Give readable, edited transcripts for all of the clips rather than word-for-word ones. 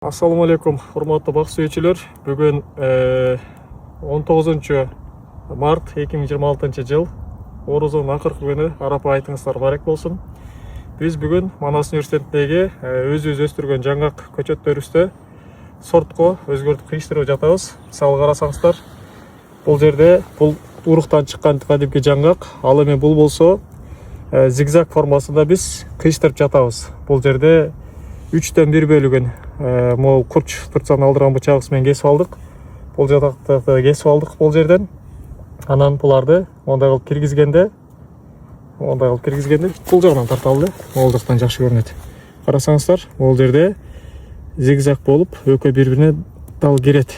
Assalamu алейкум, урматтуу бак сүйүүчүлөр. Бүгүн 19 март 2026 жыл. Орозонун акыркы күнү. Арапа айтыңыздар барек болсун. Биз бүгүн Манас университетиндеги өзүбүз өстүргөн жаңгак көчөттөрүбүздө сортко өзгөртүп кыйыштырып жатабыз. Мисалы карасаңыздар, бул жерде бул уруктан чыккан кадимки жаңгак, ал эми бул болсо зигзаг формасында биз кыйыштырып жатабыз. Бул жерде 3-тен 1 бөлүгүн могу курч тырчаны алдырган бычагыбыз менен кесип алдык. Бул жатактарды кесип алдык бул жерден. Анан буларды мондай кылып киргизгенде бул жагынан тарталы, могул жактан жакшы көрүнөт. Карасаңыздар, бул жерде зигзаг болуп экөө бири-бирине дал кирет.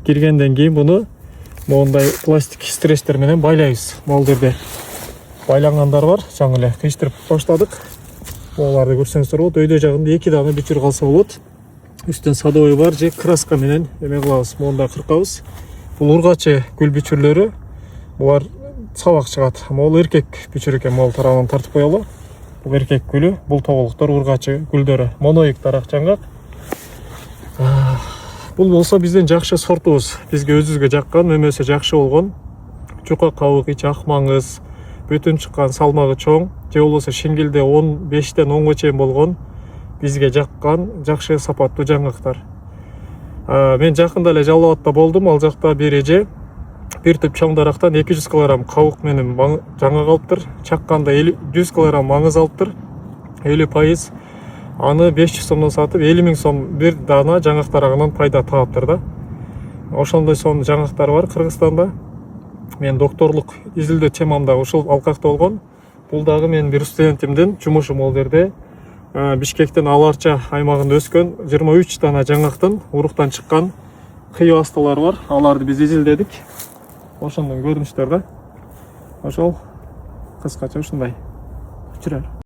Киргенден кийин буну мондай пластик стресстер менен байлайбыз. Бул жерде байлангандар бар, жаңы эле кыйыштырып баштадык. Оларды көрсөңүздөр болот. Өйдө жагында 2 дана бичир калса болот. Үстүн садовый бар же краска менен эме кылабыз, монда кыркабыз. Бул ургачы гүл бичүрлөрү. Булар сабак чыгат. Могул эркек бичүр экен, могул тарабынан тартып коелу. Бул эркек гүлү, бул тоболуктар ургачы гүлдөрү. Моноик дарак жаңгак. Бул болсо биздин жакшы сортубуз. Бизге өзүбүзгө жаккан, мөмөсү жакшы болгон. Жука кабык, ичи ак маңыз, бүтүн чыккан, салмагы чоң, же болбосо шиңгилде 15-тен 10га чейин болгон, бизге жаккан жакшы сапаттуу жаңгактар. Мен жакында эле Жалал Абадта болдум. Ал жакта бир эже бир түп чоң дарактан 200 кг кабык менен жаңгак алыптыр. Чакканда 100 кг маңыз алыптыр. 50%. Аны 500 сомдон сатып 50 000 сом бир дана жаңгак дарагынан пайда таптыр да. Ошондой сом жаңгактар бар Кыргызстанда. Мен докторлук изилдөө темамда ушул алкакта болгон. Бул дагы менин бир студентимдин жумушу. Бул жерде Бишкектин Аларча аймагында өскөн 23 дана жаңгактын уруктан чыккан кыйы асталары бар. Аларды биз изилдедик. Ошондон көрүнүштөр да. Ошол кыскача ушундай.